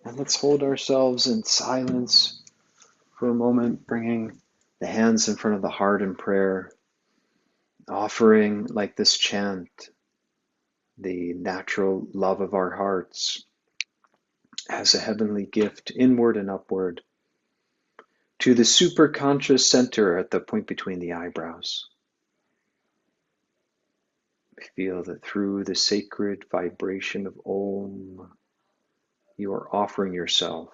And let's hold ourselves in silence for a moment, bringing the hands in front of the heart in prayer, offering, like this chant, the natural love of our hearts as a heavenly gift, inward and upward, to the superconscious center at the point between the eyebrows. Feel that through the sacred vibration of Om, you are offering yourself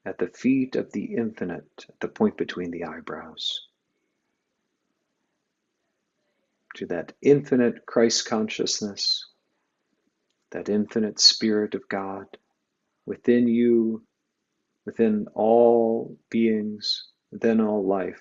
at the feet of the infinite, at the point between the eyebrows, to that infinite Christ consciousness, that infinite Spirit of God within you, within all beings, within all life.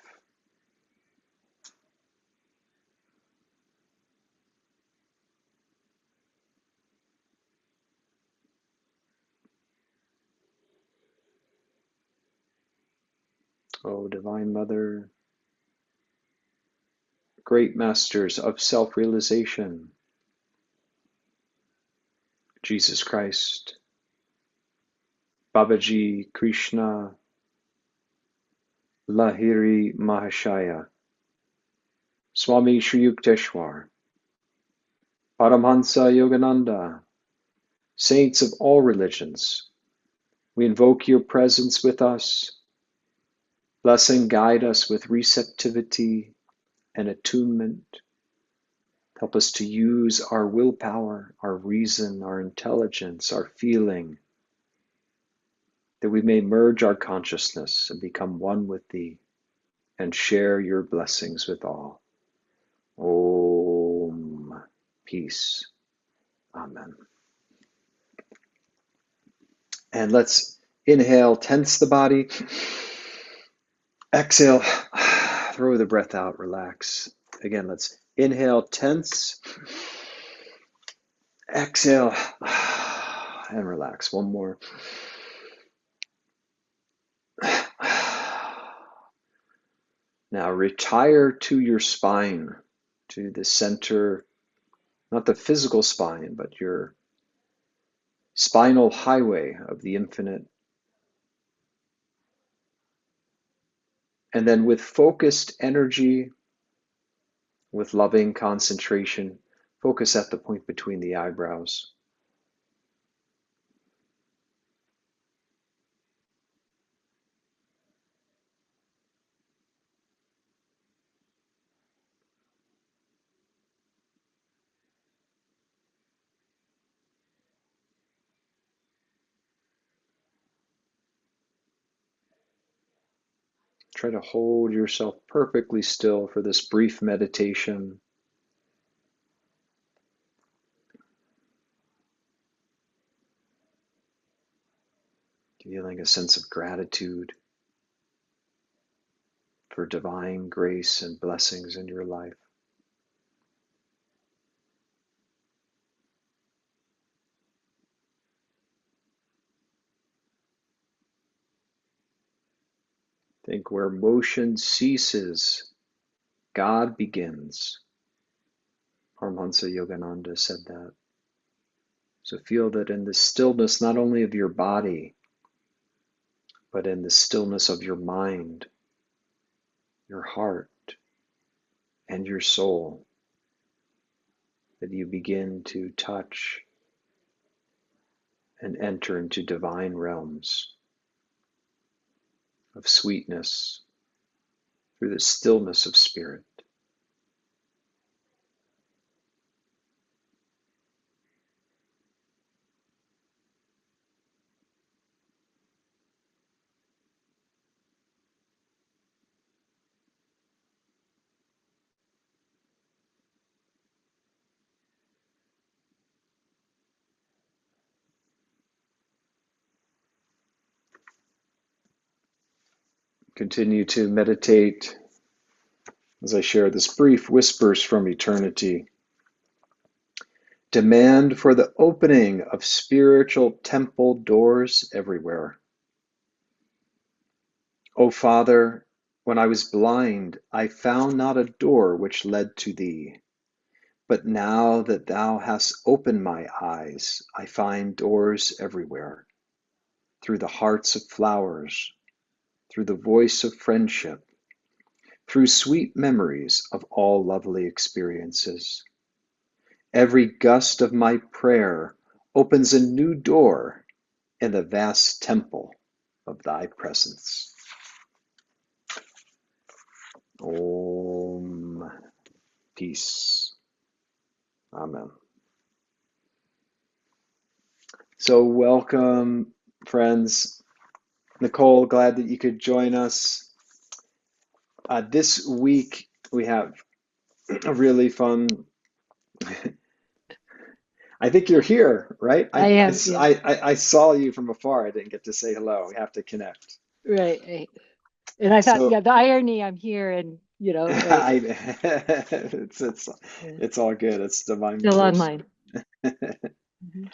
O Divine Mother, great masters of self-realization, Jesus Christ, Babaji, Krishna, Lahiri Mahashaya, Swami Sri Yukteswar, Paramhansa Yogananda, saints of all religions, we invoke your presence with us. Bless and guide us with receptivity and attunement. Help us to use our willpower, our reason, our intelligence, our feeling, that we may merge our consciousness and become one with thee and share your blessings with all. Om. Peace. Amen. And let's inhale, tense the body. Exhale, throw the breath out, relax. Again, let's inhale, tense. Exhale, and relax. One more. Now retire to your spine, to the center, not the physical spine, but your spinal highway of the infinite. And then with focused energy, with loving concentration, focus at the point between the eyebrows. Try to hold yourself perfectly still for this brief meditation. Feeling a sense of gratitude for divine grace and blessings in your life. Think where motion ceases, God begins. Paramhansa Yogananda said that. So feel that in the stillness, not only of your body, but in the stillness of your mind, your heart, and your soul, that you begin to touch and enter into divine realms of sweetness through the stillness of spirit. Continue to meditate as I share this brief whispers from eternity. Demand for the opening of spiritual temple doors everywhere. O Father, when I was blind, I found not a door which led to thee. But now that thou hast opened my eyes, I find doors everywhere. through the hearts of flowers, through the voice of friendship, through sweet memories of all lovely experiences. Every gust of my prayer opens a new door in the vast temple of thy presence. Om. Peace. Amen. So welcome, friends. Nicole, glad that you could join us. This week we have a really fun. I think you're here, right? I am, yeah. I saw you from afar. I didn't get to say hello. We have to connect. Right. And I thought, So yeah, the irony, I'm here and, right. it's Yeah. it's all good. It's divine Still force. online. Mhm.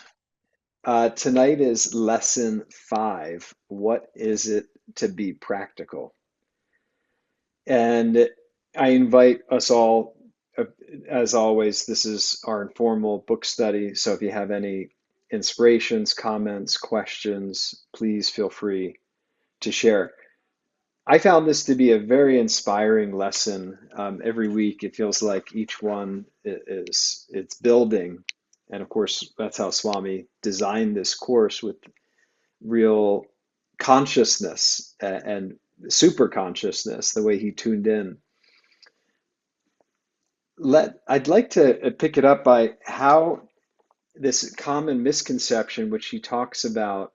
Tonight is lesson 5. What is it to be practical? And I invite us all, uh, as always, this is our informal book study. So if you have any inspirations, comments, questions, please feel free to share. I found this to be a very inspiring lesson. Every week, it feels like each one is it's building, and of course, that's how Swami designed this course with real consciousness and super consciousness, the way he tuned in. I'd like to pick it up by how this common misconception, which he talks about,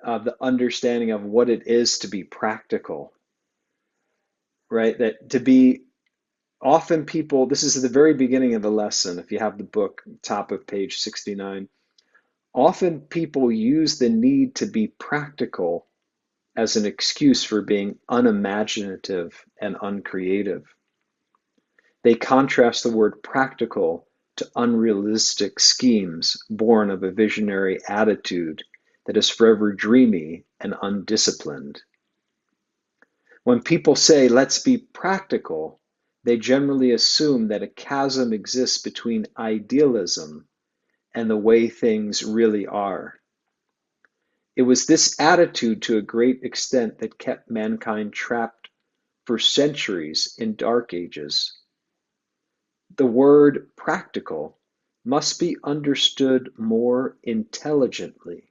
the understanding of what it is to be practical, right? That to be often people, this is at the very beginning of the lesson, if you have the book, top of page 69, often people use the need to be practical as an excuse for being unimaginative and uncreative. They contrast the word practical to unrealistic schemes born of a visionary attitude that is forever dreamy and undisciplined. When people say, let's be practical, they generally assume that a chasm exists between idealism and the way things really are. It was this attitude to a great extent that kept mankind trapped for centuries in dark ages. The word practical must be understood more intelligently,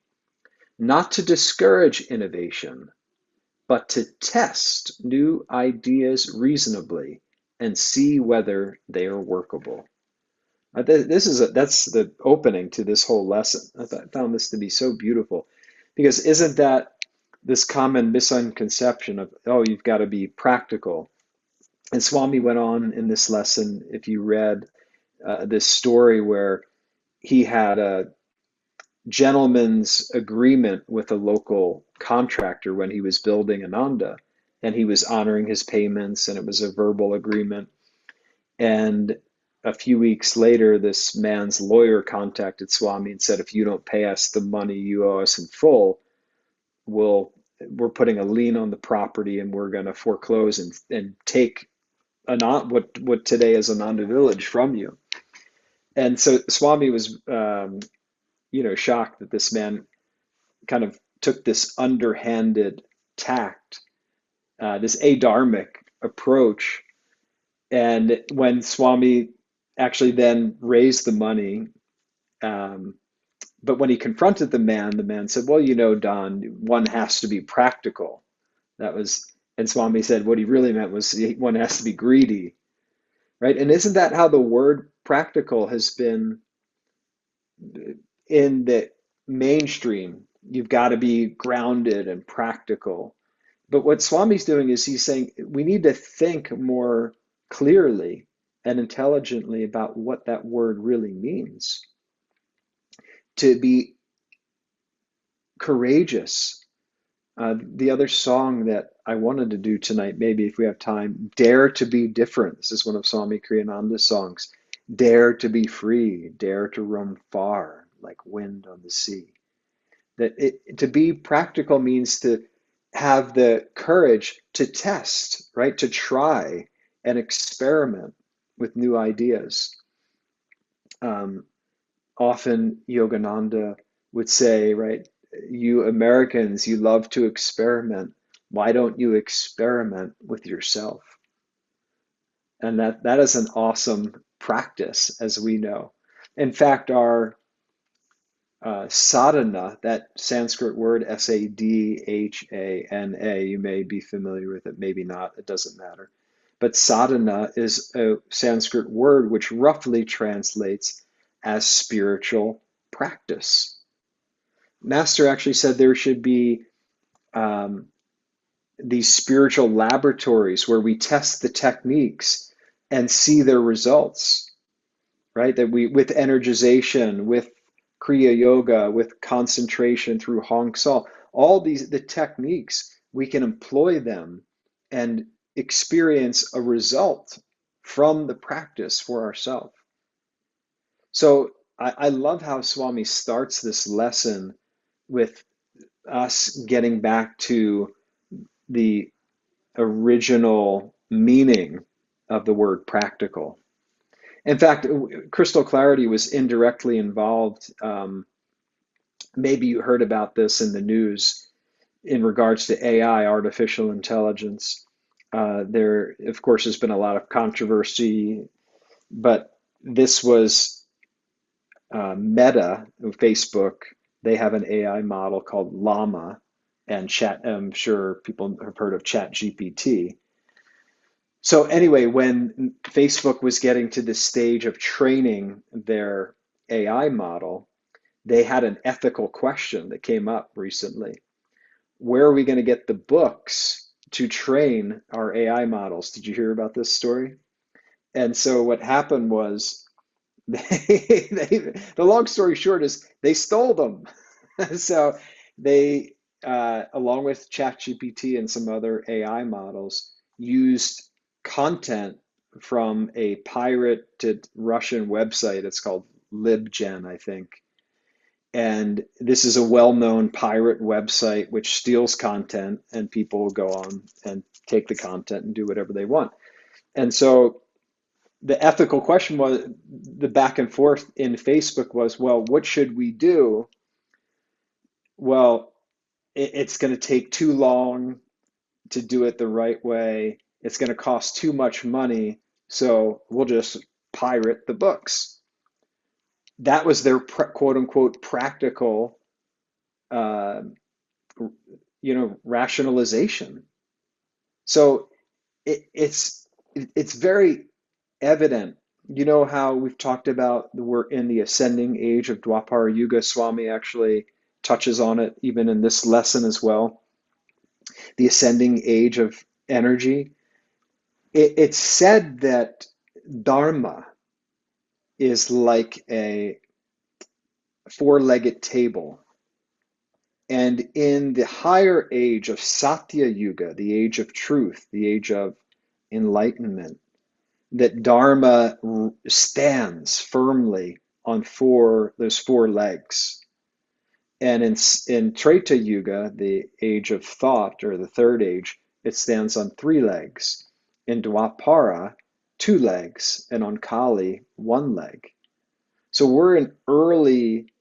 not to discourage innovation, but to test new ideas reasonably and see whether they are workable. That's the opening to this whole lesson. Found this to be so beautiful because isn't that this common misconception of, oh, you've got to be practical? And Swami went on in this lesson, if you read this story where he had a gentleman's agreement with a local contractor when he was building Ananda, and he was honoring his payments, and it was a verbal agreement. And a few weeks later, this man's lawyer contacted Swami and said, if you don't pay us the money you owe us in full, we're putting a lien on the property and we're going to foreclose and take what today is Ananda Village from you. And so Swami was, shocked that this man kind of took this underhanded tact, this adharmic approach. And when Swami actually then raised the money, um, but when he confronted the man said, well, Don, one has to be practical. That was, and Swami said what he really meant was one has to be greedy, right? And isn't that how the word practical has been in the mainstream? You've got to be grounded and practical. But what Swami's doing is he's saying we need to think more clearly and intelligently about what that word really means. To be courageous. The other song that I wanted to do tonight, maybe if we have time, Dare to be Different. This is one of Swami Kriyananda's songs. Dare to be free, dare to roam far like wind on the sea. To be practical means to have the courage to test, right? To try and experiment with new ideas. Um, Often Yogananda would say, right, you Americans, you love to experiment. Why don't you experiment with yourself? And that is an awesome practice, as we know. In fact, our sadhana, that Sanskrit word sadhana, you may be familiar with it, maybe not, it doesn't matter. But sadhana is a Sanskrit word which roughly translates as spiritual practice. Master actually said there should be um, these spiritual laboratories where we test the techniques and see their results, right? That we, with energization, with Kriya Yoga, with concentration through Hong Sol, all these, the techniques, we can employ them and experience a result from the practice for ourselves. So I love how Swami starts this lesson with us getting back to the original meaning of the word practical. In fact, Crystal Clarity was indirectly involved. Maybe you heard about this in the news in regards to AI, artificial intelligence. There, of course, has been a lot of controversy, but this was Meta, Facebook. They have an AI model called Llama, and Chat. I'm sure people have heard of Chat GPT. So anyway, when Facebook was getting to the stage of training their AI model, they had an ethical question that came up recently. Where are we going to get the books to train our AI models? Did you hear about this story? And so what happened was the long story short is they stole them. So they, along with ChatGPT and some other AI models, used content from a pirated Russian website. It's called LibGen, I think. And this is a well-known pirate website which steals content, and people will go on and take the content and do whatever they want. And so the ethical question was, the back and forth in Facebook was, well, what should we do? Well, it's going to take too long to do it the right way. It's going to cost too much money, so we'll just pirate the books. That was their quote unquote practical, uh, rationalization. So it's very evident. You know how we've talked about we're in the ascending age of Dwapara Yuga. Swami actually touches on it even in this lesson as well. The ascending age of energy. It's said that Dharma is like a four-legged table. And in the higher age of Satya Yuga, the age of truth, the age of enlightenment, that Dharma stands firmly on those four legs. And in Treta Yuga, the age of thought, or the third age, it stands on three legs. In Dwapara, two legs, and on Kali, one leg. So we're in early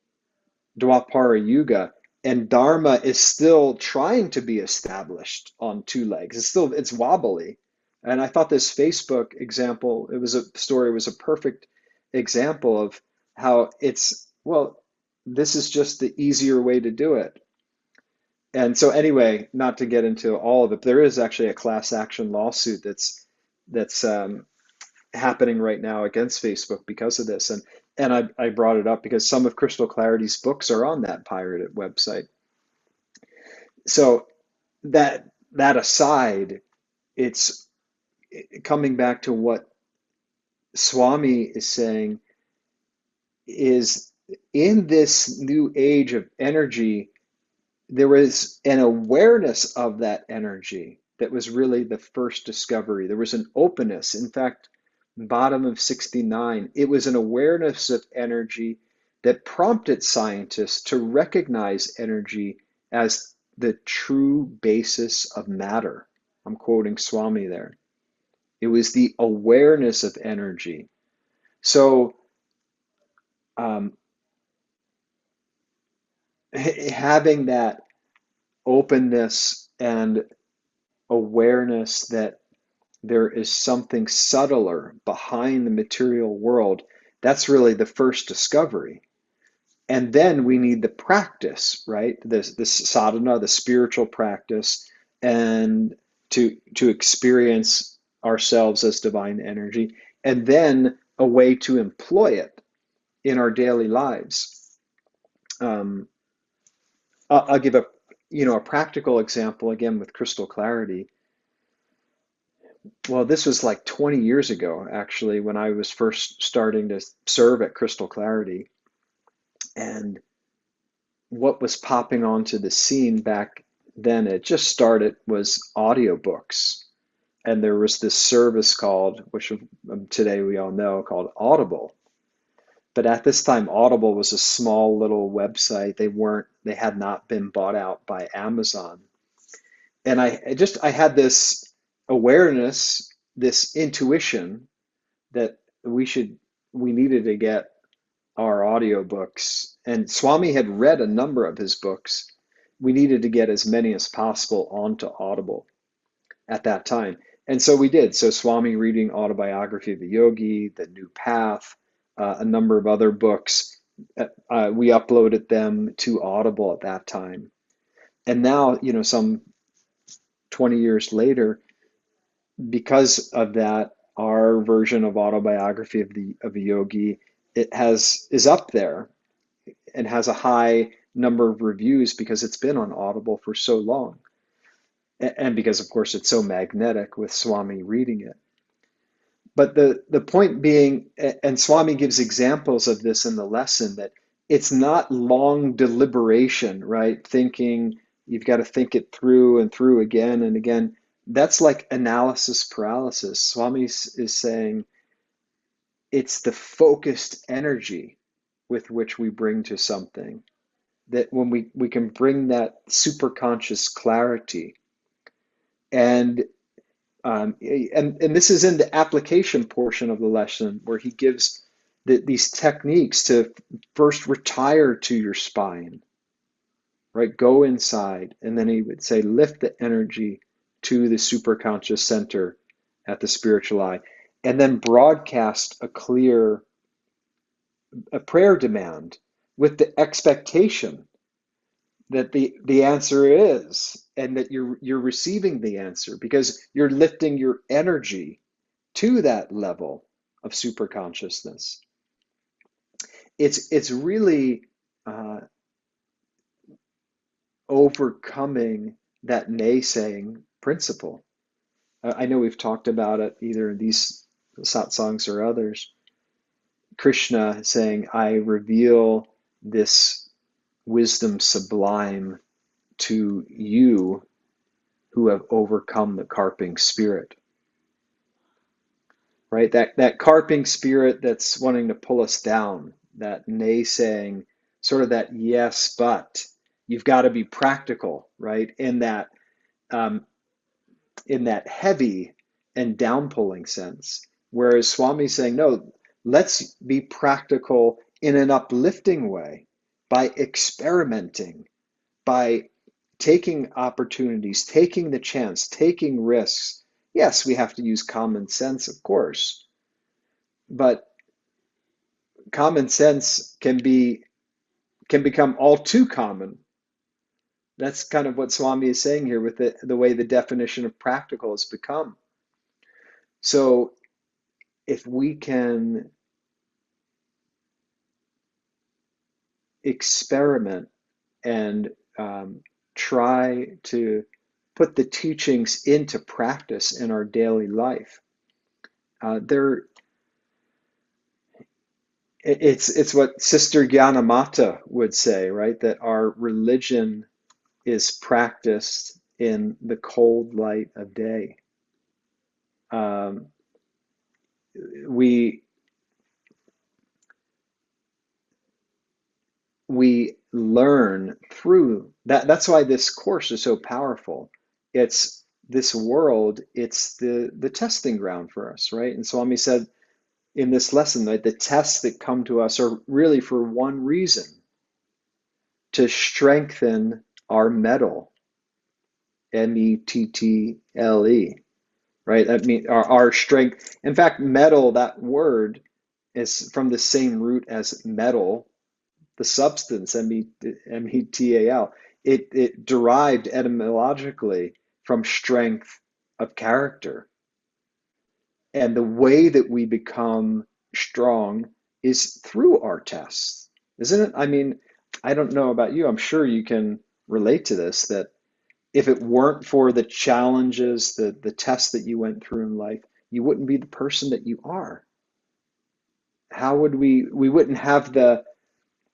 Dwapara Yuga, and Dharma is still trying to be established on two legs. It's wobbly. And I thought this Facebook example, it was a perfect example of how well, this is just the easier way to do it. And so anyway, not to get into all of it, there is actually a class action lawsuit that's happening right now against Facebook because of this. And I brought it up because some of Crystal Clarity's books are on that pirated website. So that aside, it's coming back to what Swami is saying is, in this new age of energy, there was an awareness of that energy that was really the first discovery. There was an openness. In fact, bottom of 69, it was an awareness of energy that prompted scientists to recognize energy as the true basis of matter. I'm quoting Swami there. It was the awareness of energy. So, having that openness and awareness that there is something subtler behind the material world, that's really the first discovery. And then we need the practice, right? This sadhana, the spiritual practice, and to experience ourselves as divine energy, and then a way to employ it in our daily lives. Um, I'll give a practical example again with crystal clarity. Well, this was like 20 years ago, actually, when I was first starting to serve at Crystal Clarity. And what was popping onto the scene back then, it just started, was audiobooks. And there was this service called, which today we all know, called Audible. But at this time, Audible was a small little website. They had not been bought out by Amazon. And I had this awareness, this intuition that we needed to get our audiobooks. And Swami had read a number of his books. We needed to get as many as possible onto Audible at that time. And so we did. So Swami reading Autobiography of a Yogi, The New Path, a number of other books. We uploaded them to Audible at that time. And now, some 20 years later, because of that, our version of Autobiography of a Yogi, is up there and has a high number of reviews because it's been on Audible for so long. And because, of course, it's so magnetic with Swami reading it. But the point being, and Swami gives examples of this in the lesson, that it's not long deliberation, right? Thinking, you've got to think it through and through again and again. That's like analysis paralysis. Swami is saying it's the focused energy with which we bring to something. That when we can bring that superconscious clarity, and this is in the application portion of the lesson where he gives these techniques to first retire to your spine, right? Go inside, and then he would say lift the energy to the superconscious center at the spiritual eye, and then broadcast a prayer demand with the expectation that the answer is, and that you're receiving the answer because you're lifting your energy to that level of super consciousness. It's really overcoming that naysaying principle. I know we've talked about it either in these satsangs or others. Krishna saying, I reveal this wisdom sublime to you who have overcome the carping spirit. Right? That carping spirit that's wanting to pull us down, that naysaying, sort of that yes, but you've got to be practical, right? Um, in that heavy and downpulling sense. Whereas Swami's saying, no, let's be practical in an uplifting way by experimenting, by taking opportunities, taking the chance, taking risks. Yes, we have to use common sense, of course, but common sense can become all too common. That's kind of what Swami is saying here with the way the definition of practical has become. So if we can experiment and try to put the teachings into practice in our daily life, it's what Sister Gyanamata would say, right? That our religion is practiced in the cold light of day. Um, we we learn through that. That's why this course is so powerful. It's this world, it's the testing ground for us, right? And Swami said in this lesson that the tests that come to us are really for one reason, to strengthen our mettle, mettle, right? That means our strength. In fact, mettle, that word is from the same root as metal, the substance, metal. It derived etymologically from strength of character. And the way that we become strong is through our tests, isn't it? I mean, I don't know about you. I'm sure you can relate to this, that if it weren't for the challenges, the tests that you went through in life, you wouldn't be the person that you are. How would we wouldn't have the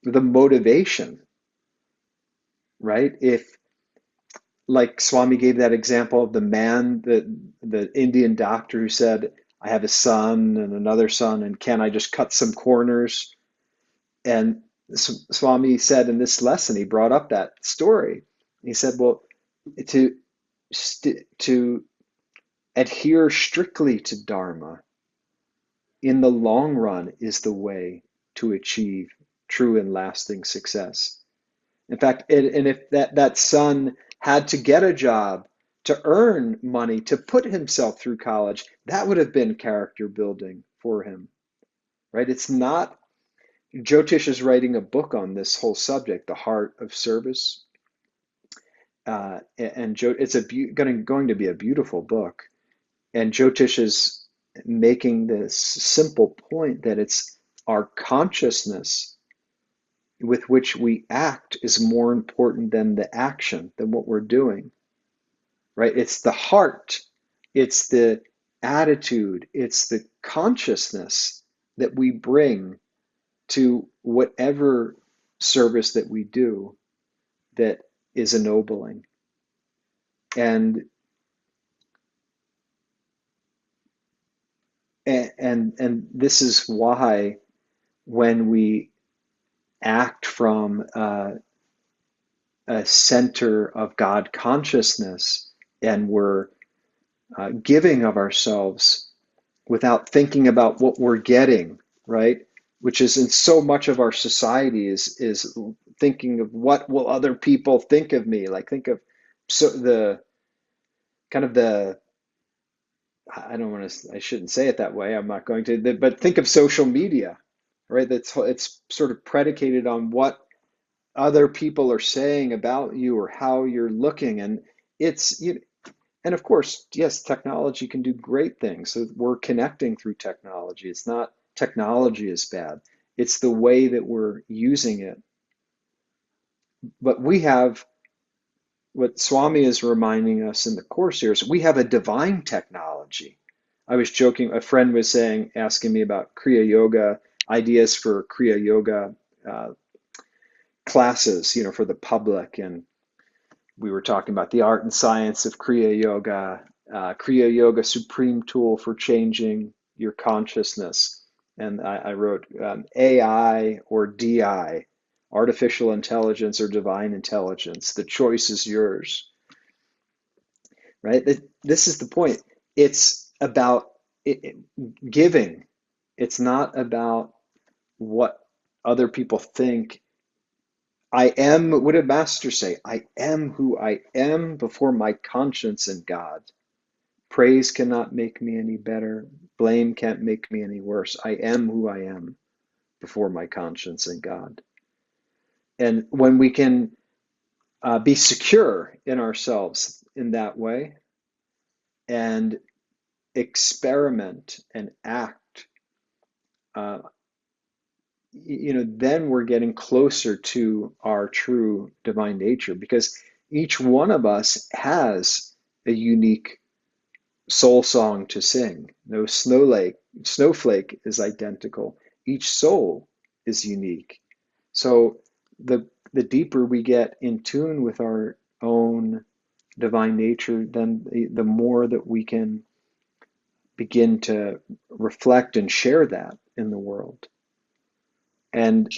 motivation, right? If, like Swami gave that example of the man, the Indian doctor who said, I have a son and another son, and can I just cut some corners? And Swami said in this lesson, he brought up that story. He said, well, to to adhere strictly to Dharma in the long run is the way to achieve true and lasting success. In fact, and if that son had to get a job to earn money to put himself through college, that would have been character building for him, right? It's not. Jyotish is writing a book on this whole subject, the heart of service, and it's going to be a beautiful book. And Jyotish is making this simple point that it's our consciousness with which we act is more important than the action, than what we're doing, right? It's the heart, it's the attitude, it's the consciousness that we bring to whatever service that we do that is ennobling. And this is why when we act from a center of God consciousness and we're giving of ourselves without thinking about what we're getting, right? Which is in so much of our society is thinking of what will other people think of me? Like think of the kind of the I don't want to I shouldn't say it that way. I'm not going to, but think of social media, right? It's sort of predicated on what other people are saying about you or how you're looking, and it's and of course, yes, technology can do great things. So we're connecting through technology. It's not technology is bad. It's the way that we're using it. But we have what Swami is reminding us in the course here is we have a divine technology. I was joking, a friend was asking me about Kriya Yoga, ideas for Kriya Yoga classes, for the public. And we were talking about the art and science of Kriya Yoga, supreme tool for changing your consciousness. And I wrote AI or DI, artificial intelligence or divine intelligence. The choice is yours, right? This is the point. It's about giving. It's not about what other people think. I am, what did Master say? I am who I am before my conscience and God. Praise cannot make me any better. Blame can't make me any worse. I am who I am before my conscience and God. And when we can be secure in ourselves in that way and experiment and act, then we're getting closer to our true divine nature, because each one of us has a unique soul song to sing. No snowflake is identical. Each soul is unique. So the deeper we get in tune with our own divine nature, then the more that we can begin to reflect and share that in the world. And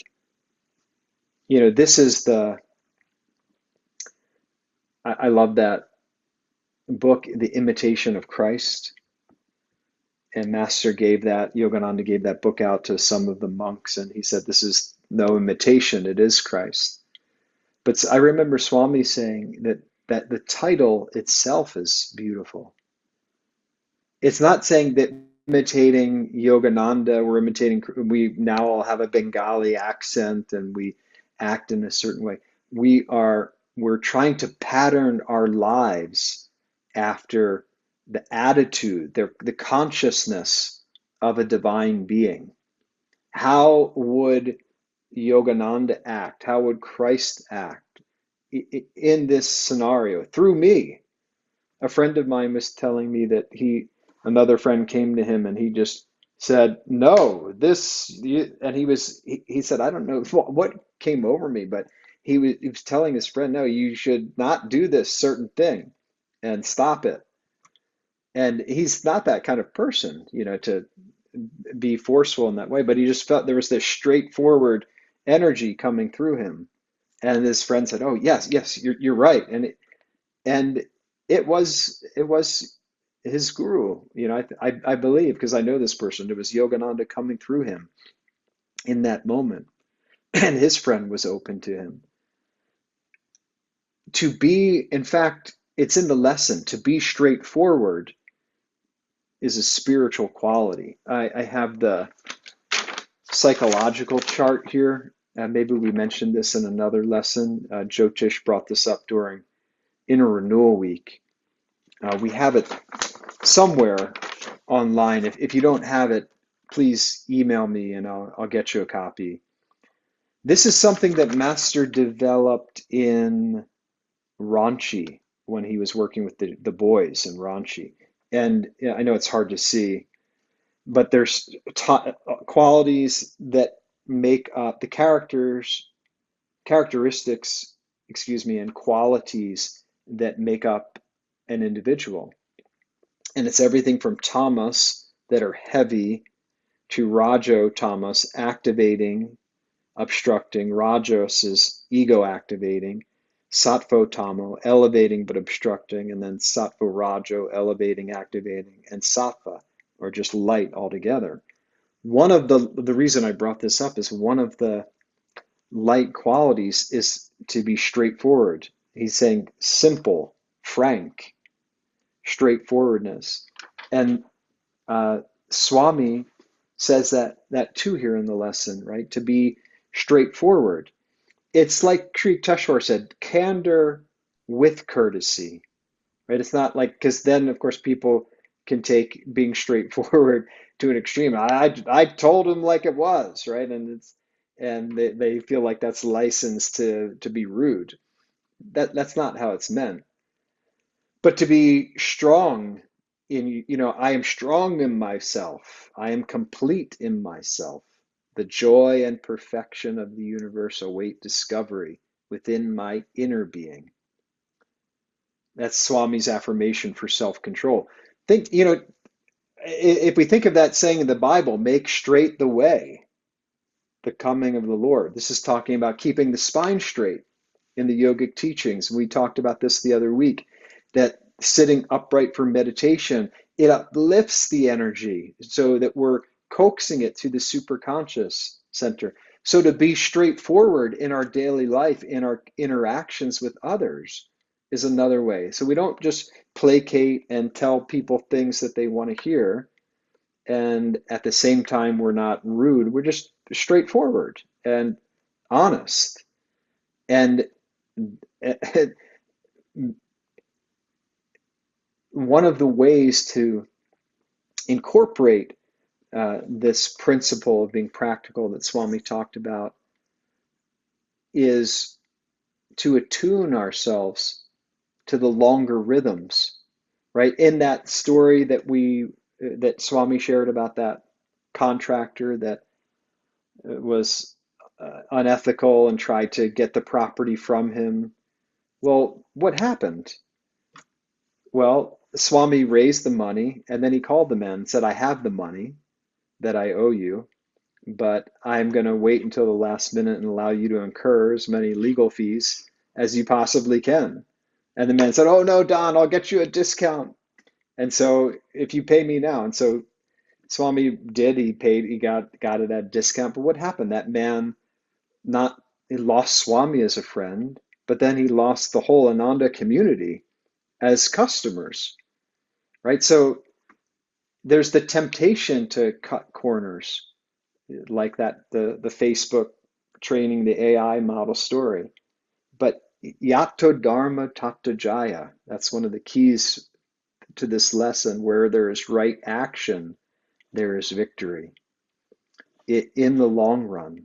this is I love that book, The Imitation of Christ. And Yogananda gave that book out to some of the monks, and he said, this is no imitation, it is Christ. But I remember Swami saying that the title itself is beautiful. It's not saying that imitating Yogananda, we're imitating, we now all have a Bengali accent and we act in a certain way. We're trying to pattern our lives after the attitude, the consciousness of a divine being. How would Yogananda act? How would Christ act in this scenario through me? A friend of mine was telling me that another friend came to him and he just said, "No, and he said, I don't know what came over me, but he was telling his friend, no, you should not do this certain thing and stop it. And he's not that kind of person, to be forceful in that way, but he just felt there was this straightforward energy coming through him. And his friend said, "Oh, yes, yes, you're right." And it was his guru, I believe, because I know this person. It was Yogananda coming through him in that moment, and his friend was open to him. In fact, it's in the lesson, to be straightforward is a spiritual quality. I have the psychological chart here. Maybe we mentioned this in another lesson. Jyotish brought this up during Inner Renewal Week. We have it somewhere online. If you don't have it, please email me and I'll get you a copy. This is something that Master developed in Ranchi when he was working with the boys in Ranchi. And I know it's hard to see, but there's qualities that make up the characteristics, excuse me, and qualities that make up an individual. And it's everything from tamas, that are heavy, to rajo tamas, activating, obstructing. Rajos is ego activating. Sattva tamo, elevating but obstructing. And then sattva rajo, elevating, activating. And sattva, or just light altogether. One of the reason I brought this up is one of the light qualities is to be straightforward. He's saying simple, frank, straightforwardness. And Swami says that too here in the lesson, right? To be straightforward. It's like Sri Teshwar said, candor with courtesy, right? It's not like, because then of course people can take being straightforward to an extreme. I told him like it was, right? And they feel like that's license to be rude. That's not how it's meant. But to be strong I am strong in myself. I am complete in myself. The joy and perfection of the universe await discovery within my inner being. That's Swami's affirmation for self-control. If we think of that saying in the Bible, make straight the way, the coming of the Lord. This is talking about keeping the spine straight in the yogic teachings. We talked about this the other week, that sitting upright for meditation, it uplifts the energy so that we're coaxing it to the superconscious center. So to be straightforward in our daily life, in our interactions with others, is another way. So we don't just placate and tell people things that they want to hear. And at the same time, we're not rude. We're just straightforward and honest. And one of the ways to incorporate this principle of being practical that Swami talked about is to attune ourselves to the longer rhythms, right? In that story that Swami shared about that contractor that was unethical and tried to get the property from him. Well, what happened? Well, Swami raised the money and then he called the man and said, I have the money that I owe you, but I'm going to wait until the last minute and allow you to incur as many legal fees as you possibly can. And the man said, oh no, Don, I'll get you a discount. And so if you pay me now. And so Swami did, he got it at a discount. But what happened? That man he lost Swami as a friend, but then he lost the whole Ananda community as customers, right? So there's the temptation to cut corners, like the Facebook training the AI model story. But yato dharma tato jaya, that's one of the keys to this lesson. Where there is right action, there is victory in the long run.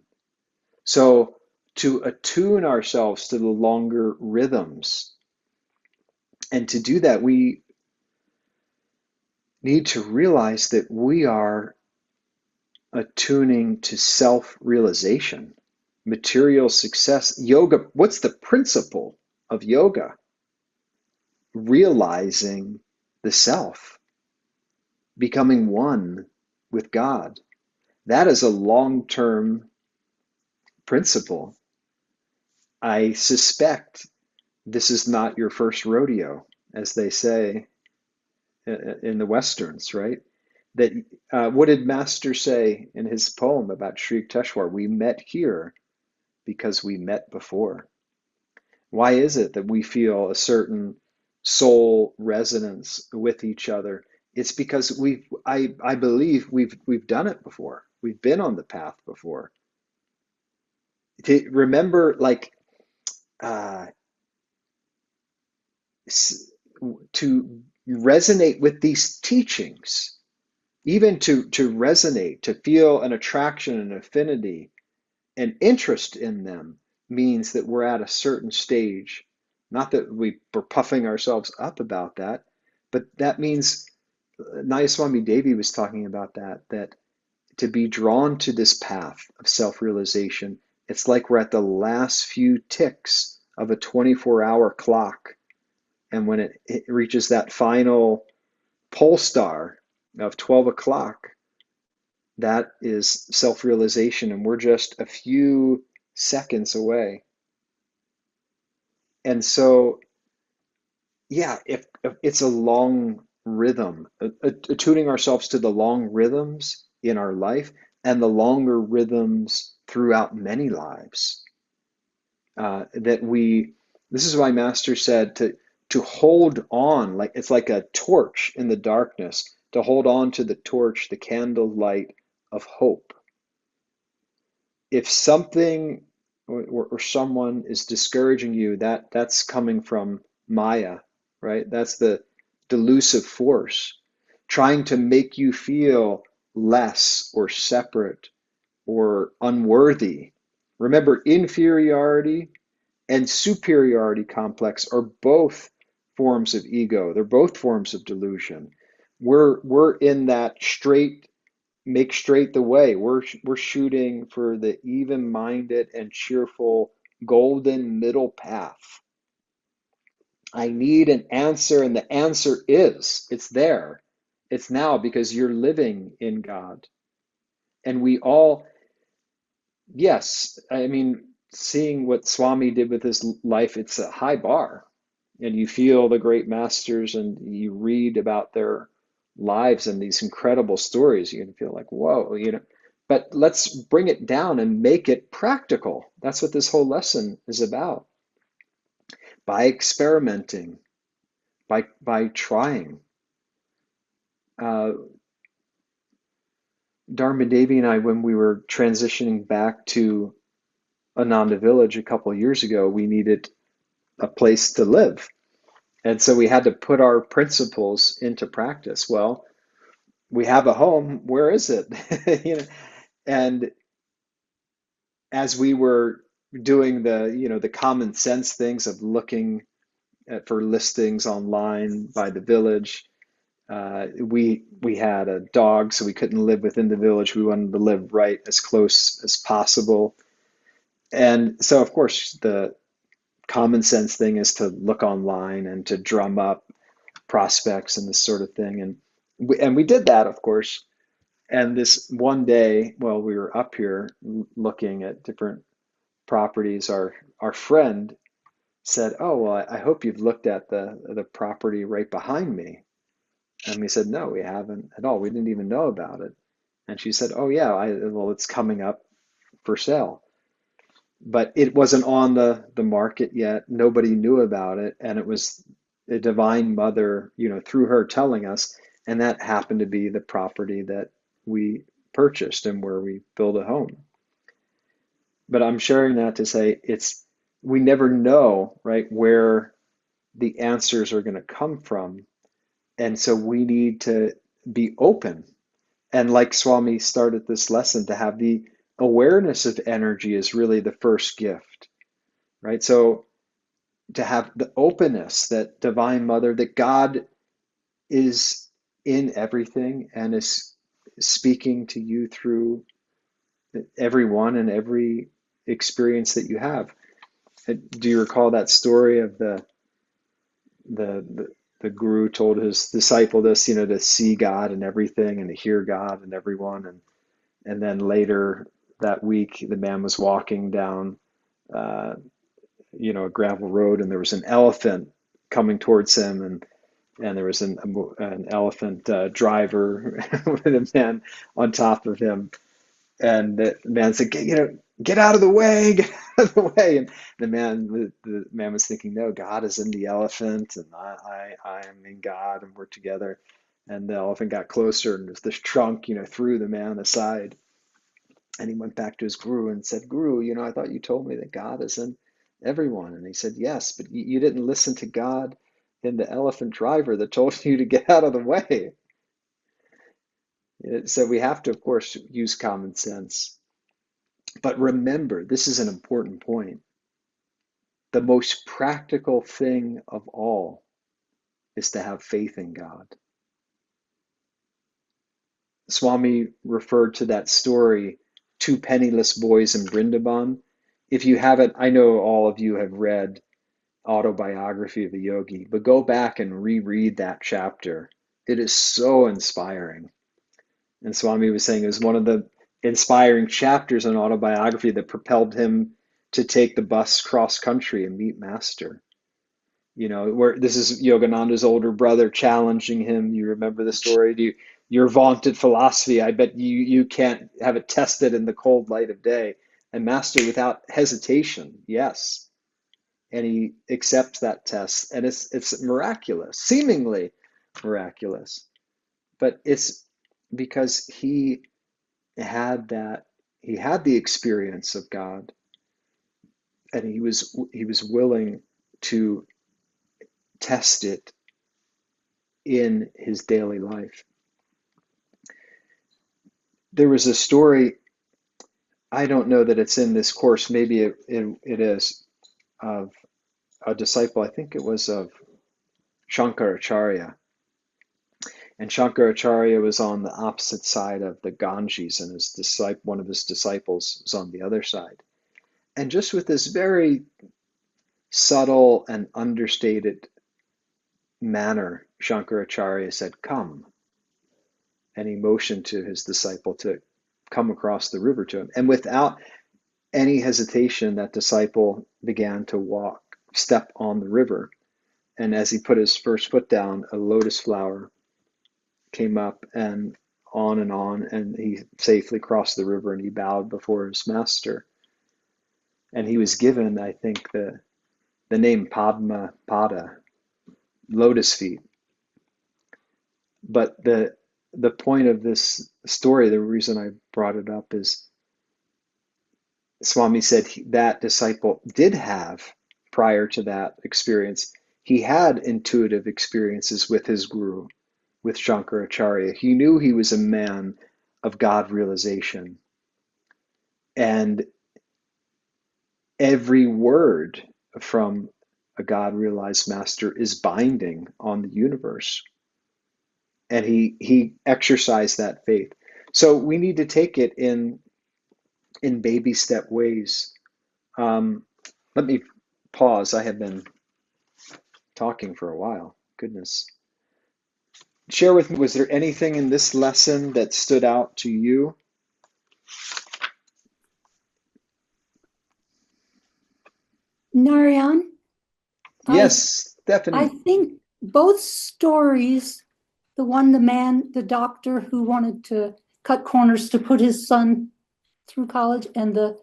So to attune ourselves to the longer rhythms, and to do that, we need to realize that we are attuning to self-realization, material success. Yoga, what's the principle of yoga? Realizing the self, becoming one with God. That is a long-term principle. I suspect this is not your first rodeo, as they say in the Westerns, right? That what did Master say in his poem about Sri Yukteswar? We met here because we met before. Why is it that we feel a certain soul resonance with each other? It's because I believe we've done it before. We've been on the path before. To remember, like, uh, to resonate with these teachings, even to resonate, to feel an attraction, an affinity, an interest in them, means that we're at a certain stage. Not that we're puffing ourselves up about that, but that means Nayaswami Devi was talking about that to be drawn to this path of self-realization, it's like we're at the last few ticks of a 24-hour clock. And when it reaches that final pole star of 12 o'clock, that is self-realization, and we're just a few seconds away. And so, yeah, if it's a long rhythm, attuning ourselves to the long rhythms in our life and the longer rhythms throughout many lives, that we, this is why Master said to hold on, like it's like a torch in the darkness, to hold on to the torch, the candle light of hope. If something or someone is discouraging you, that's coming from Maya, right? That's the delusive force trying to make you feel less or separate or unworthy. Remember, inferiority and superiority complex are both forms of ego. They're both forms of delusion. We're in that straight, make straight the way. We're shooting for the even-minded and cheerful golden middle path. I need an answer, and the answer is, it's there. It's now, because you're living in God. And we all, yes, I mean, seeing what Swami did with his life, it's a high bar. And you feel the great masters and you read about their lives and these incredible stories, you can feel like, whoa, you know. But let's bring it down and make it practical. That's what this whole lesson is about. By experimenting, by trying. Uh, Dharma Devi and I, when we were transitioning back to Ananda Village a couple of years ago, we needed a place to live. And so we had to put our principles into practice. Well, we have a home. Where is it? You know, and as we were doing the common sense things of looking for listings online by the village, we had a dog, so we couldn't live within the village. We wanted to live right as close as possible. And so, of course, the common sense thing is to look online and to drum up prospects and this sort of thing. And we did that, of course. And this one day, while we were up here looking at different properties, our friend said, "Oh, well, I hope you've looked at the property right behind me." And we said, "No, we haven't at all. We didn't even know about it." And she said, "Oh, yeah, well, it's coming up for sale." but it wasn't on the market yet. Nobody knew about it, and it was the Divine Mother, through her telling us, and that happened to be the property that we purchased and where we built a home. But I'm sharing that to say we never know, right, where the answers are going to come from. And so we need to be open. And like Swami started this lesson, to have the awareness of energy is really the first gift, right? So to have the openness that Divine Mother, that God is in everything and is speaking to you through everyone and every experience that you have. Do you recall that story of the the guru told his disciple this, to see God in everything and to hear God in everyone, and then later that week the man was walking down uh, a gravel road, and there was an elephant coming towards him, and there was an elephant driver with a man on top of him. And the man said, get out of the way, get out of the way. And the man was thinking, no, God is in the elephant, and I am in God, and we're together. And the elephant got closer, and this trunk, threw the man aside. And he went back to his guru and said, Guru, I thought you told me that God is in everyone. And he said, yes, but you didn't listen to God in the elephant driver that told you to get out of the way. So we have to, of course, use common sense. But remember, this is an important point. The most practical thing of all is to have faith in God. Swami referred to that story, Two Penniless Boys in Brindaban. If you haven't, I know all of you have read Autobiography of a Yogi, but go back and reread that chapter. It is so inspiring. And Swami was saying it was one of the inspiring chapters in autobiography that propelled him to take the bus cross country and meet Master. Where this is Yogananda's older brother challenging him. You remember the story? Your vaunted philosophy, I bet you can't have it tested in the cold light of day. And Master, without hesitation, yes. And he accepts that test, and it's miraculous, seemingly miraculous. But it's because he had the experience of God, and he was willing to test it in his daily life. There was a story, I don't know that it's in this course, maybe it is, of a disciple, I think it was of Shankaracharya. And Shankaracharya was on the opposite side of the Ganges, and one of his disciples was on the other side. And just with this very subtle and understated manner, Shankaracharya said, "Come." And he motioned to his disciple to come across the river to him. And without any hesitation, that disciple began to step on the river. And as he put his first foot down, a lotus flower came up, and on, and he safely crossed the river, and he bowed before his master. And he was given, I think, the name Padma Pada, lotus feet. But the point of this story, the reason I brought it up, is Swami said that disciple did have, prior to that experience, he had intuitive experiences with his guru, with Shankaracharya. He knew he was a man of God realization. And every word from a God realized master is binding on the universe. And he exercised that faith. So we need to take it in baby step ways. Let me pause. I have been talking for a while. Goodness. Share with me, was there anything in this lesson that stood out to you? Narayan, Yes, I Stephanie. think both stories, the doctor who wanted to cut corners to put his son through college, and the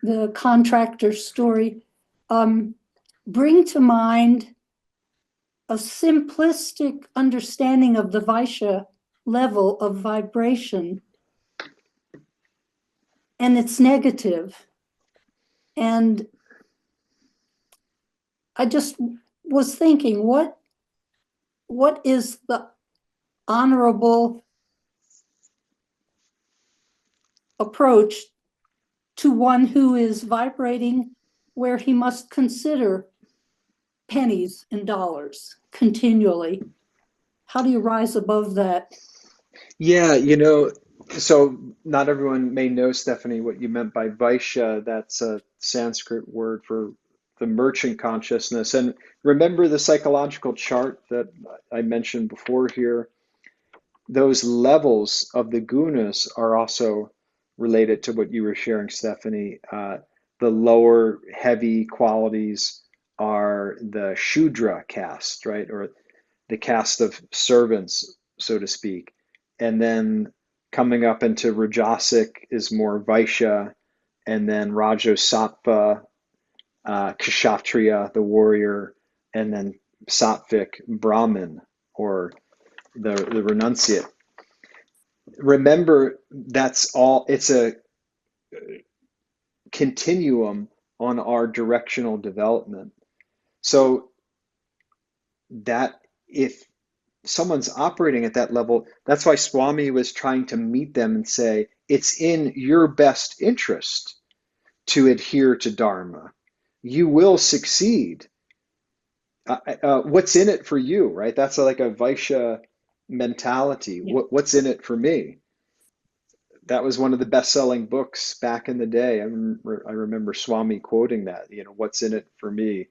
the contractor story, bring to mind a simplistic understanding of the Vaishya level of vibration, and it's negative. And I just was thinking, what is the honorable approach to one who is vibrating where he must consider pennies and dollars continually? How do you rise above that? Yeah, so not everyone may know, Stephanie, what you meant by Vaishya. That's a Sanskrit word for the merchant consciousness. And remember the psychological chart that I mentioned before here? Those levels of the gunas are also related to what you were sharing, Stephanie. The lower heavy qualities are the Shudra caste, right? Or the caste of servants, so to speak. And then coming up into Rajasic is more Vaishya, and then Rajosattva, Kshatriya, the warrior, and then Sattvic, Brahmin, or the renunciate. Remember, that's all, it's a continuum on our directional development. So that if someone's operating at that level, that's why Swami was trying to meet them and say, it's in your best interest to adhere to Dharma. You will succeed. What's in it for you, right? That's like a Vaishya mentality. Yeah. What's in it for me? That was one of the best-selling books back in the day. I remember Swami quoting that, what's in it for me?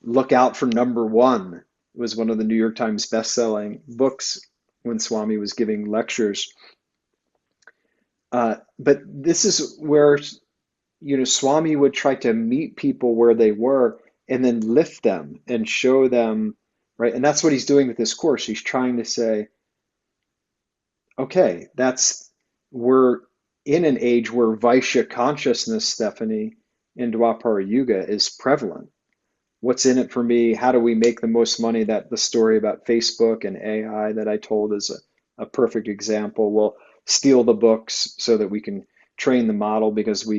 Look out for number one was one of the New York Times best-selling books when Swami was giving lectures. But this is where, Swami would try to meet people where they were and then lift them and show them, right? And that's what he's doing with this course. He's trying to say, okay, we're in an age where Vaishya consciousness, Stephanie, in Dwapara Yuga is prevalent. What's in it for me? How do we make the most money? That the story about Facebook and AI that I told is a perfect example. We'll steal the books so that we can train the model because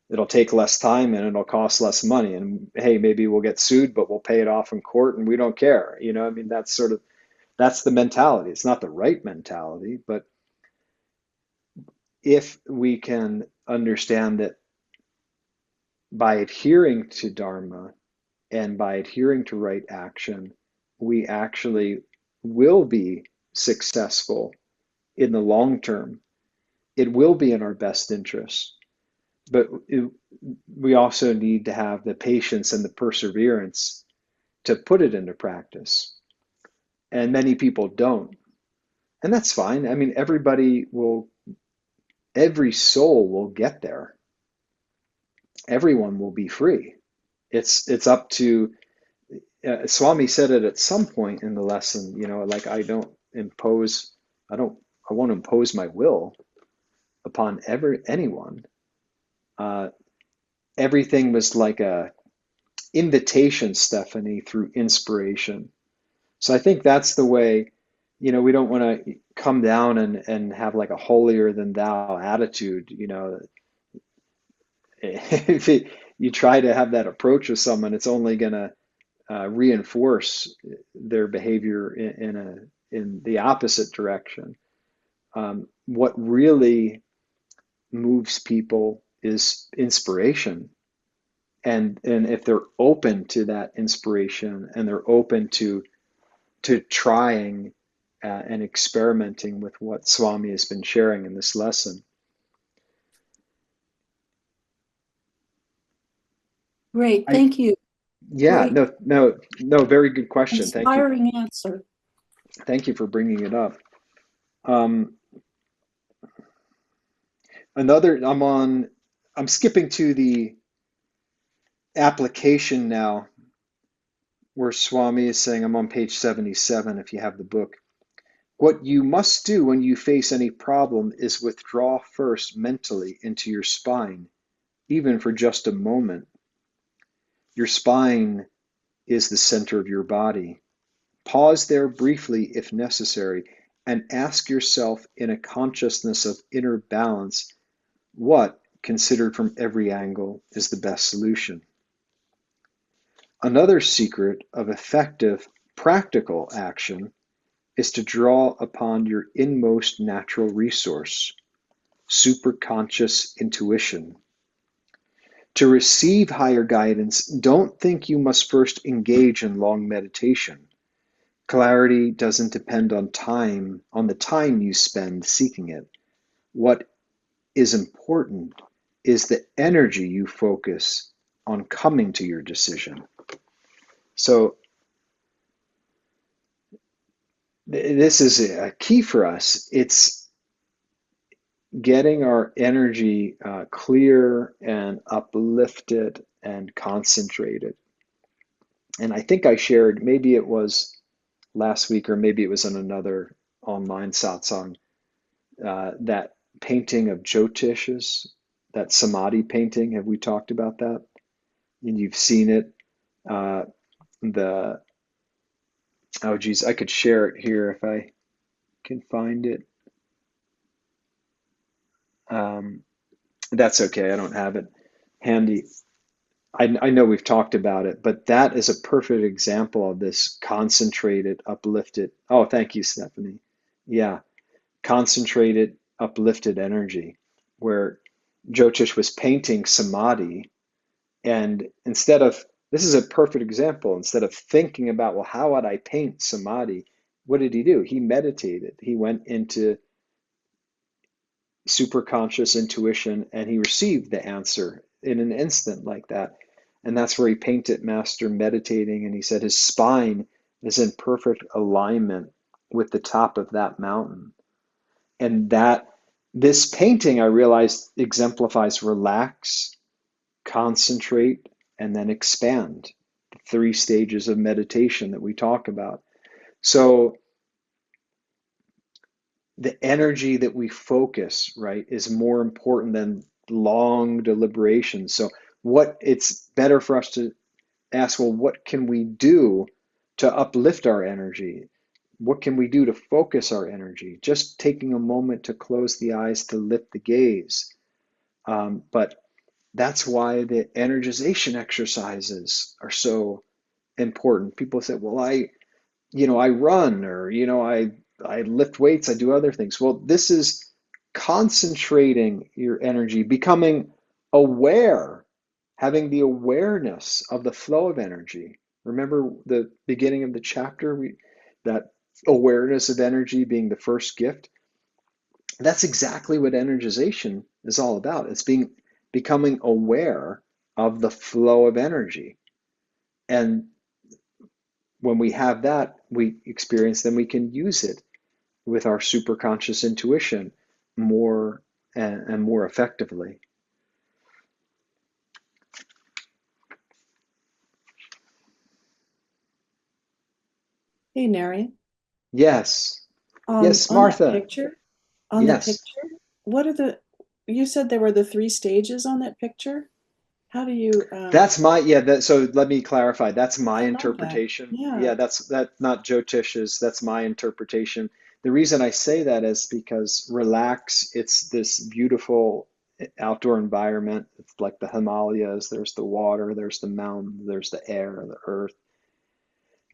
it'll take less time and it'll cost less money. And hey, maybe we'll get sued, but we'll pay it off in court and we don't care. That's the mentality. It's not the right mentality, but if we can understand that by adhering to Dharma and by adhering to right action, we actually will be successful in the long term. It will be in our best interest. But we also need to have the patience and the perseverance to put it into practice. And many people don't. And that's fine. I mean, every soul will get there. Everyone will be free. It's up to, Swami said it at some point in the lesson, like I won't impose my will upon anyone. Everything was like a invitation, Stephanie, through inspiration. So I think that's the way, we don't want to come down and have like a holier than thou attitude, If you try to have that approach with someone, it's only going to reinforce their behavior in the opposite direction. What really moves people is inspiration. And if they're open to that inspiration and they're open to trying and experimenting with what Swami has been sharing in this lesson. Great, thank you. Yeah, Great, no, very good question. Thank you. inspiring answer. Thank you for bringing it up. I'm skipping to the application now, where Swami is saying, I'm on page 77 if you have the book. What you must do when you face any problem is withdraw first mentally into your spine even for just a moment. Your spine is the center of your body. Pause there briefly if necessary and ask yourself in a consciousness of inner balance what, considered from every angle, is the best solution. Another secret of effective practical action is to draw upon your inmost natural resource, superconscious intuition. To receive higher guidance, don't think you must first engage in long meditation. Clarity doesn't depend on the time you spend seeking it. What is important is the energy you focus on coming to your decision. So this is a key for us. It's getting our energy clear and uplifted and concentrated. And I think I shared, maybe it was last week or maybe it was on another online satsang, that painting of Jyotish's, that samadhi painting. Have we talked about that? And you've seen it. The Oh geez, I could share it here if I can find it. That's okay. I don't have it handy. I know we've talked about it, but that is a perfect example of this concentrated, uplifted. Oh, thank you, Stephanie. Yeah, concentrated, uplifted energy, where Jyotish was painting samadhi, and this is a perfect example, instead of thinking about, well, how would I paint samadhi? What did he do? He meditated. He went into superconscious intuition and he received the answer in an instant like that. And that's where he painted Master meditating, and he said his spine is in perfect alignment with the top of that mountain. And that this painting, I realized, exemplifies relax, concentrate, and then expand. The 3 stages of meditation that we talk about. So the energy that we focus, right, is more important than long deliberations. So it's better for us to ask, well, what can we do to uplift our energy? What can we do to focus our energy? Just taking a moment to close the eyes, to lift the gaze. But that's why the energization exercises are so important. People say, well, I run, or, I lift weights, I do other things. Well, this is concentrating your energy, becoming aware, having the awareness of the flow of energy. Remember the beginning of the chapter, that awareness of energy being the first gift. That's exactly what energization is all about. It's becoming aware of the flow of energy. And when we have that, we experience, then we can use it with our superconscious intuition more and more effectively. Hey, Nary. Yes. Yes, On that Martha. picture, Yes. you said there were the 3 stages on that picture? How do you, So let me clarify. That's my I love that. interpretation. Yeah. Yeah, that's not Jyotish's, that's my interpretation. The reason I say that is because relax, it's this beautiful outdoor environment. It's like the Himalayas, there's the water, there's the mountain, there's the air, the earth.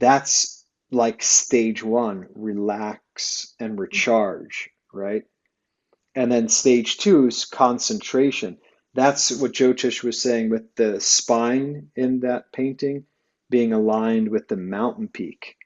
That's like stage 1, relax and recharge, right? And then stage 2 is concentration. That's what Jyotish was saying with the spine in that painting being aligned with the mountain peak.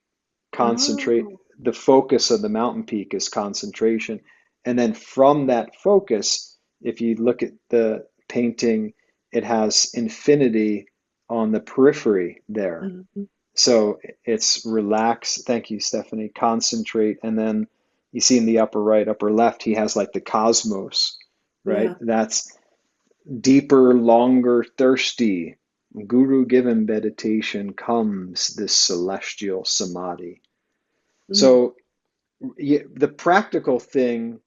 Concentrate, Oh, the focus of the mountain peak is concentration. And then from that focus, if you look at the painting, it has infinity on the periphery there. mhm. So it's relax. Thank you, Stephanie. Concentrate. And then you see in the upper right, upper left, he has like the cosmos, right? Yeah. That's deeper, longer, thirsty. Guru given meditation comes this celestial samadhi. Mm. So the practical thing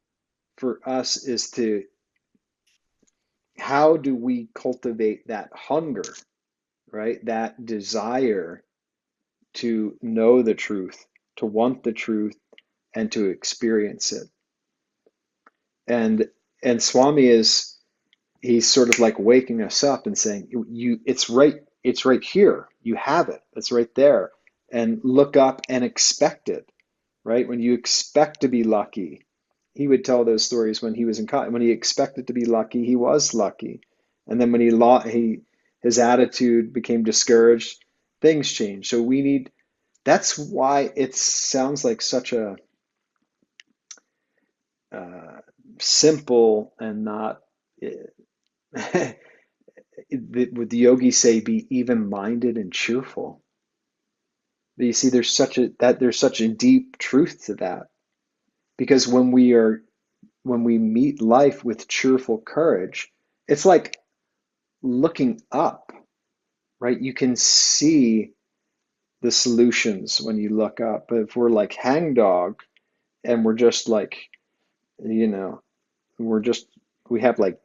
for us is to how do we cultivate that hunger, right? That desire to know the truth, to want the truth, and to experience it. And Swami he's sort of like waking us up and saying, it's right here. You have it. It's right there. And look up and expect it, right? When you expect to be lucky, he would tell those stories when he was in college. When he expected to be lucky, he was lucky. And then when his attitude became discouraged, things changed. So that's why it sounds like such a simple and not would the yogis say be even-minded and cheerful. But you see, there's such a deep truth to that, because when we meet life with cheerful courage, it's like looking up, right? You can see the solutions when you look up. But if we're like hangdog and we're just like, you know, we have like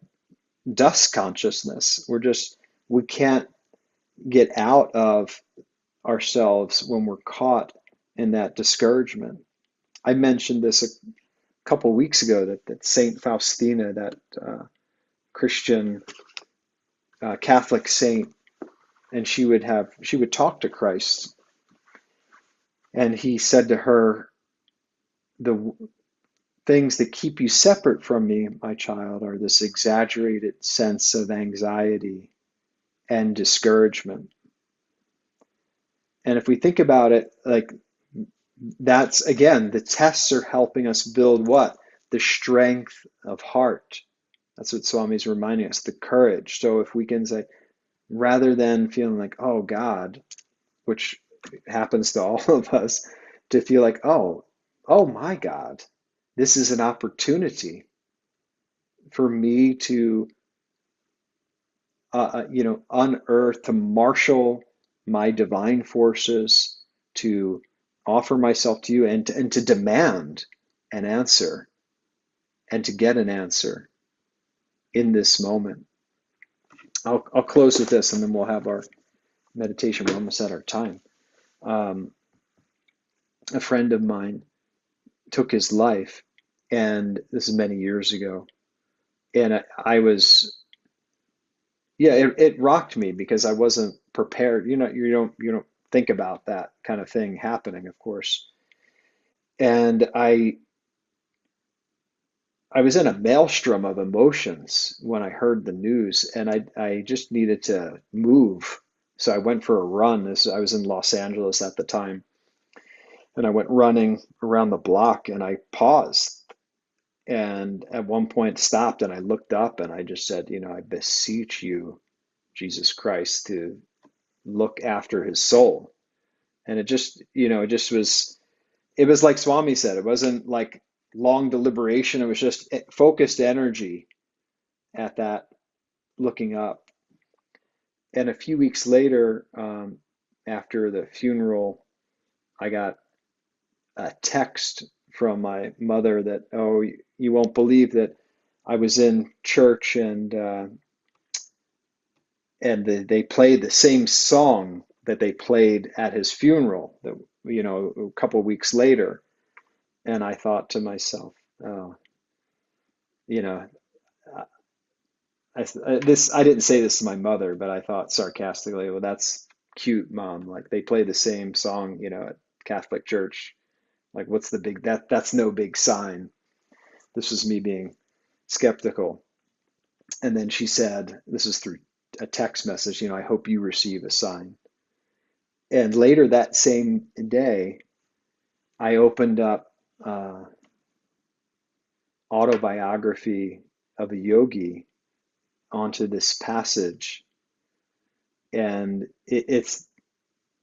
dust consciousness. We can't get out of ourselves when we're caught in that discouragement. I mentioned this a couple weeks ago that Saint Faustina, that Christian Catholic saint, and she would talk to Christ, and he said to her, the things that keep you separate from me, my child, are this exaggerated sense of anxiety and discouragement. And if we think about it, like, that's, again, the tests are helping us build what? The strength of heart. That's what Swami's reminding us, the courage. So if we can say, rather than feeling like, oh God, which happens to all of us, to feel like, oh my God, this is an opportunity for me to, unearth, to marshal my divine forces, to offer myself to you, and to demand an answer, and to get an answer in this moment. I'll close with this, and then we'll have our meditation. We're almost at our time. A friend of mine took his life, and this is many years ago. And I was, yeah, it rocked me because I wasn't prepared. You don't think about that kind of thing happening, of course. And I was in a maelstrom of emotions when I heard the news, and I just needed to move. So I went for a run. I was in Los Angeles at the time, and I went running around the block, and I paused, and at one point stopped, and I looked up, and I just said, I beseech you, Jesus Christ, to look after his soul. And it was like Swami said, it wasn't like long deliberation. It was just focused energy at that looking up. And a few weeks later, after the funeral, I got a text from my mother that, oh, you won't believe that I was in church, and they played the same song that they played at his funeral, that, a couple of weeks later. And I thought to myself, oh, I didn't say this to my mother, but I thought sarcastically, well, that's cute, Mom. Like, they play the same song, at Catholic church. Like, what's the big, that's no big sign. This was me being skeptical. And then she said, this is through a text message, I hope you receive a sign. And later that same day, I opened up autobiography of a yogi onto this passage. And it's,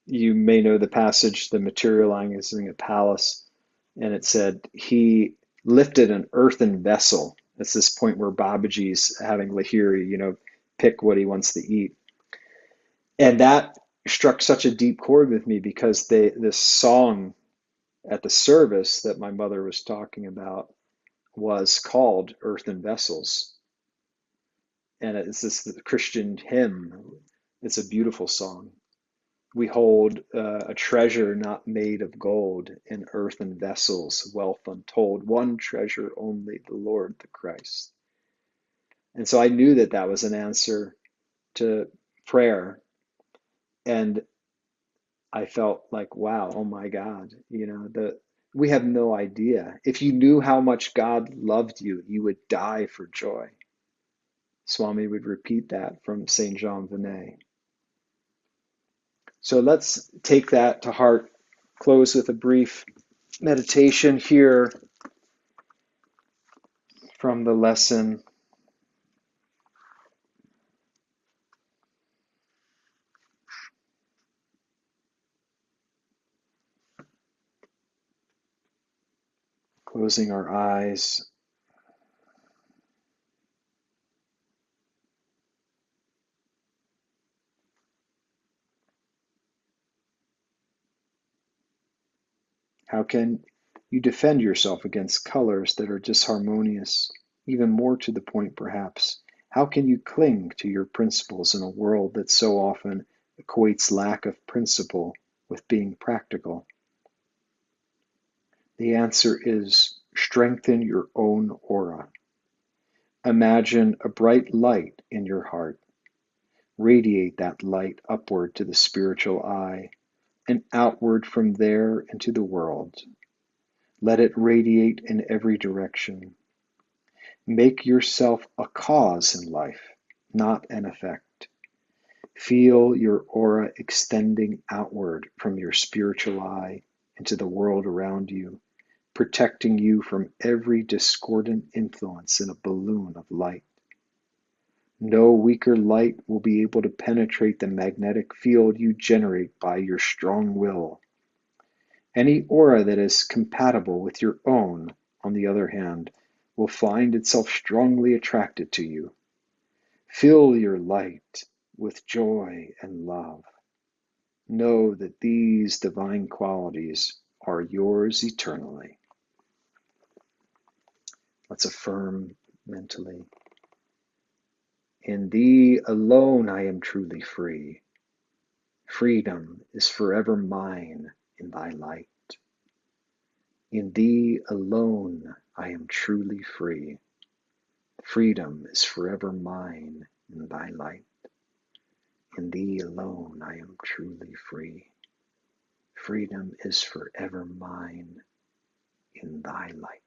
you may know the passage, the materializing a palace. And it said, he lifted an earthen vessel. That's this point where Babaji's having Lahiri, pick what he wants to eat. And that struck such a deep chord with me, because this song at the service that my mother was talking about was called Earthen Vessels. and it's this Christian hymn. It's a beautiful song. We hold a treasure not made of gold in earthen vessels, wealth untold, one treasure only, the Lord, the Christ. And so I knew that that was an answer to prayer. And I felt like, wow, oh my God, we have no idea. If you knew how much God loved you, you would die for joy. Swami would repeat that from St. Jean Vianney. So let's take that to heart. Close with a brief meditation here from the lesson. Closing our eyes. How can you defend yourself against colors that are disharmonious? Even more to the point, perhaps, how can you cling to your principles in a world that so often equates lack of principle with being practical? The answer is strengthen your own aura. Imagine a bright light in your heart. Radiate that light upward to the spiritual eye and outward from there into the world. Let it radiate in every direction. Make yourself a cause in life, not an effect. Feel your aura extending outward from your spiritual eye into the world around you, protecting you from every discordant influence in a balloon of light. No weaker light will be able to penetrate the magnetic field you generate by your strong will. Any aura that is compatible with your own, on the other hand, will find itself strongly attracted to you. Fill your light with joy and love. Know that these divine qualities are yours eternally. Let's affirm mentally. In thee alone I am truly free. Freedom is forever mine in thy light. In thee alone I am truly free. Freedom is forever mine in thy light. In thee alone I am truly free. Freedom is forever mine in thy light.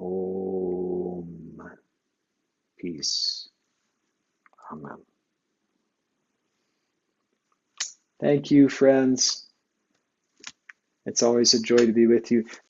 Om. Peace. Amen. Thank you, friends. It's always a joy to be with you.